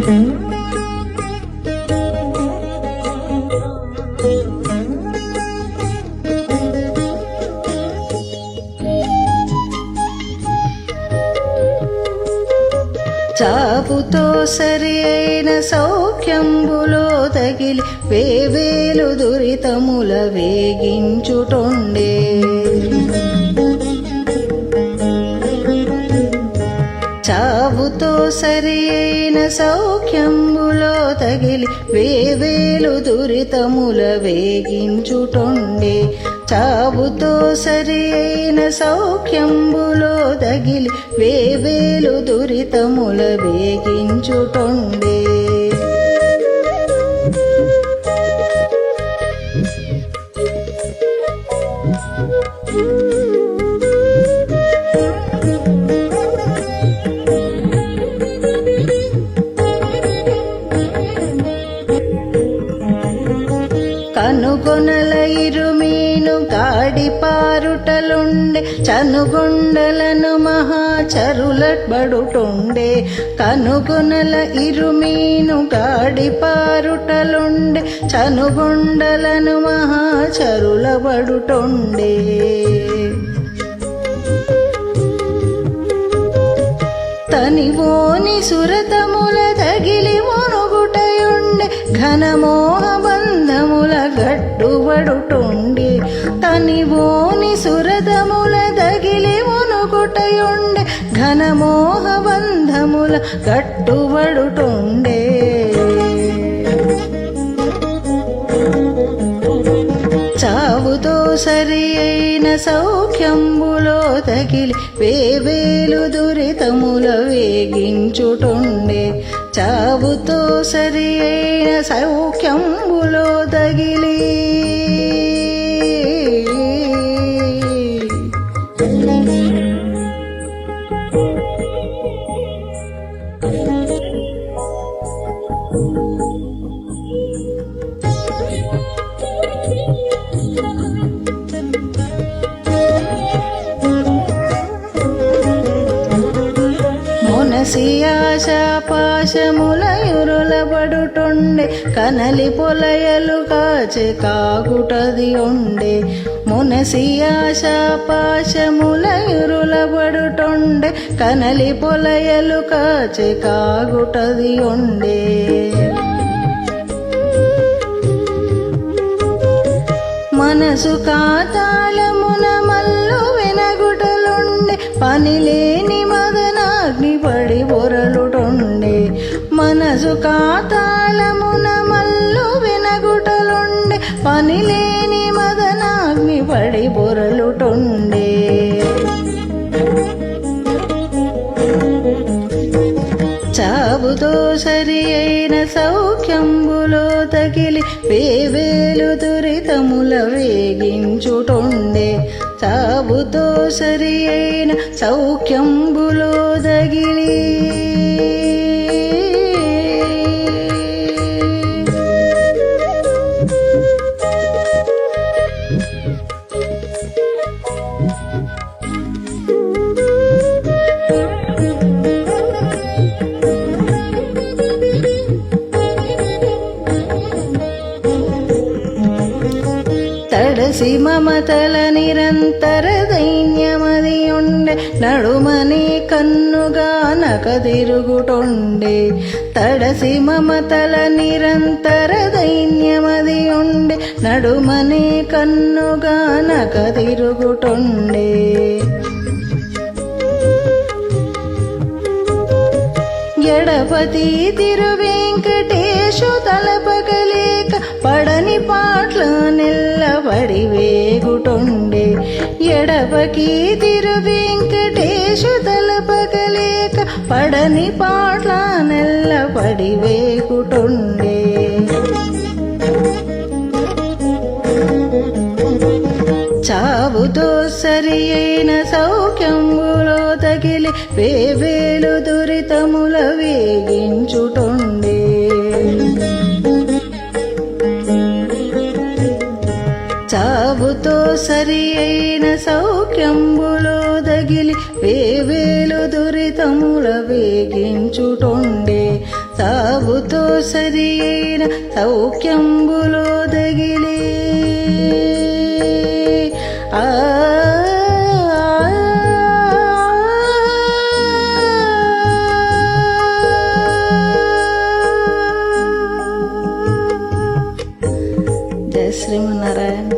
చాపుతో సరి అయిన సౌఖ్యంబులో తగిలి వేవేలు దురితముల వేగించుటొండే. చావుతో సరి అయిన సౌఖ్యంబులో తగిలి వేవేలు దురితముల వేగించుటొండే. చావుతో సరి అయిన సౌఖ్యంబులో తగిలి వేవేలు దురితముల వేగించుటొండే. కనుగొనల ఇరుమీను గాడిపారుటలుండే. చనుగొండలను మహాచరులబడుటొండే. కనుగొనల ఇరుమీను గాడిపారుటలుండే. చనుగొండలను మహాచరులబడుటొండే. తనివోని సురతముల తగిలి మొనుగుటయుండే. ఘనమోహ బంధముల గట్టుబడుటొండే. తనివోని సురతముల తగిలి మొనుగుటయుండే. ఘనమోహ బంధముల గట్టుబడుటొండే. చావుతో సరి అయిన సౌఖ్యంబులో తగిలి వేవేలు దురితముల వేగించుటొండే. చావుతో సరి అయిన సౌఖ్యంబులో తగిలి ఆశాపాశములయురులబడుటొండే. కనలి పొలయలు కాచె కాగుటది ఒండే. మునసి ఆశాపాశములయురులబడుటొండే. కనలి పొలయలు కాచె కాగుటది ఒండే. మనసు కాతాళమున మల్లు వినగుటలుండే. పనిలేని మదనాగ్ని పడి బొరలుటొండే. మనసు కాతాళమున మల్లు వినగుటలుండే. పనిలేని మదనాగ్ని పడి బొరలుటొండే. చావుతో సరి అయిన సౌఖ్యంబులో తగిలి వేవేలు దురితముల వేగించుటొండే. చావుతో సరి అయిన సౌఖ్యంబులో తగిలి తడసి మమతల నిరంతర దైన్యమది ఉండే. నడుమని కన్నుగా నకదిరుగుటొండే. తడసి మమతల నిరంతర దైన్యమది ఉండే. నడుమని కన్నుగా నకదిరుగుటొండే. ఎడపతి తిరువెంకటేశు తలపగలేక పడని పాట్ల నిల్లబడి వేగుటొండే. ఎడపకి తిరువెంకటేశు తలపగలేక పడని పాట్ల నిల్లబడి వేగుటొండే. చావుతో సరి అయిన సౌఖ్యంబులో తగిలి వేవేలు దురితముల వేగించుటొండే. చావుతో సరి అయిన సౌఖ్యంబులో తగిలి వేవేలు దురితముల వేగించుటొండే. సాగుతో సరి అయిన సౌఖ్యంబులో దగిలి ఆ జయ శ్రీమన్నారాయణ.